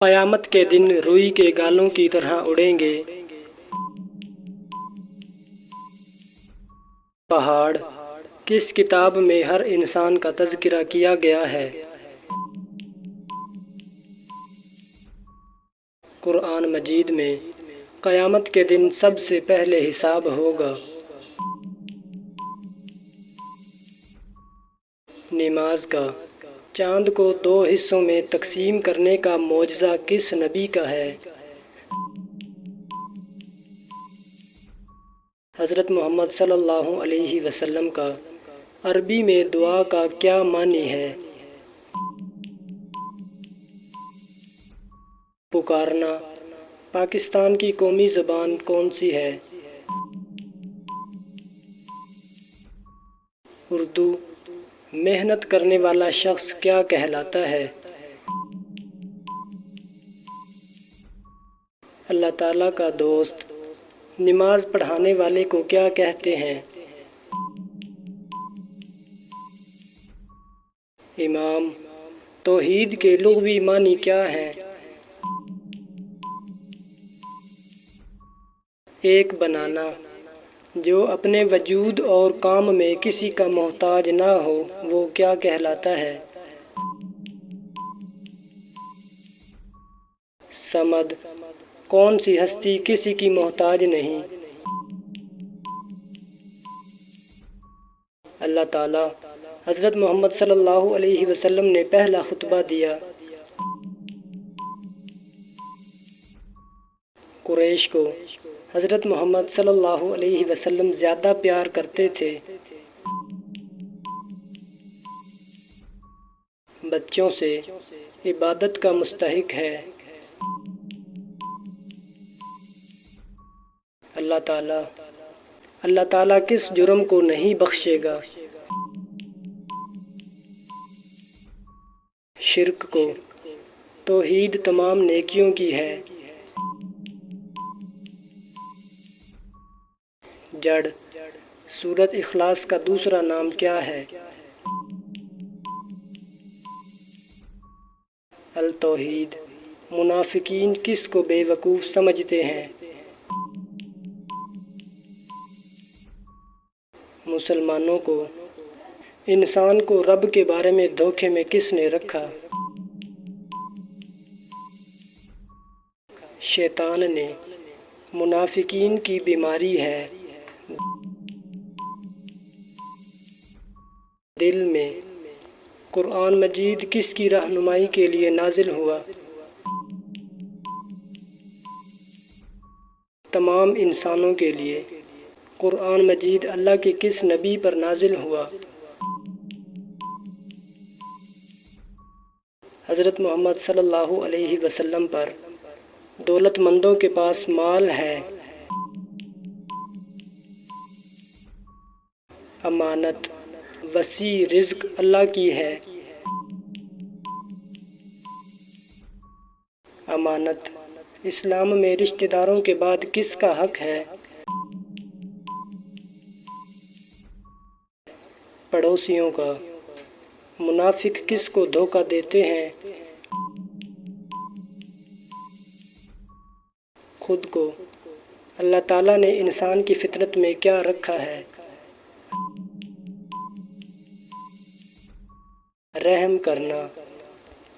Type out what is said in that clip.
قیامت کے دن روئی کے گالوں کی طرح اڑیں گے پہاڑ۔ کس کتاب میں ہر انسان کا تذکرہ کیا گیا ہے؟ قرآن مجید میں۔ قیامت کے دن سب سے پہلے حساب ہوگا۔ نماز کا۔ چاند کو 2 حصوں میں تقسیم کرنے کا معجزہ کس نبی کا ہے؟ حضرت محمد صلی اللہ علیہ وسلم کا۔ عربی میں دعا کا کیا معنی ہے؟ پکارنا۔ پاکستان کی قومی زبان کون سی ہے؟ اردو۔ محنت کرنے والا شخص کیا کہلاتا ہے؟ اللہ تعالیٰ کا دوست۔ نماز پڑھانے والے کو کیا کہتے ہیں؟ امام۔ توحید کے لغوی معنی کیا ہیں؟ ایک بنانا۔ جو اپنے وجود اور کام میں کسی کا محتاج نہ ہو وہ کیا کہلاتا ہے؟ صمد۔ کون سی ہستی کسی کی محتاج نہیں؟ اللہ تعالیٰ۔ حضرت محمد صلی اللہ علیہ وسلم نے پہلا خطبہ دیا۔ قریش کو حضرت محمد صلی اللہ علیہ وسلم زیادہ پیار کرتے تھے۔ بچوں سے عبادت کا مستحق ہے۔ اللہ تعالیٰ۔ اللہ تعالیٰ کس جرم کو نہیں بخشے گا؟ شرک کو۔ توحید تمام نیکیوں کی ہے۔ جڑ۔ سورۃ اخلاص کا دوسرا نام کیا ہے؟ التوحید۔ منافقین کس کو بے وقوف سمجھتے ہیں؟ مسلمانوں کو۔ انسان کو رب کے بارے میں دھوکے میں کس نے رکھا؟ شیطان نے۔ منافقین کی بیماری ہے دل میں۔ قرآن مجید کس کی رہنمائی کے لیے نازل ہوا؟ تمام انسانوں کے لیے۔ قرآن مجید اللہ کے کس نبی پر نازل ہوا؟ حضرت محمد صلی اللہ علیہ وسلم پر۔ دولت مندوں کے پاس مال ہے۔ امانت۔ وسیع رزق اللہ کی ہے۔ امانت۔ اسلام میں رشتہ داروں کے بعد کس کا حق ہے؟ پڑوسیوں کا۔ منافق کس کو دھوکہ دیتے ہیں؟ خود کو۔ اللہ تعالیٰ نے انسان کی فطرت میں کیا رکھا ہے؟ رحم کرنا۔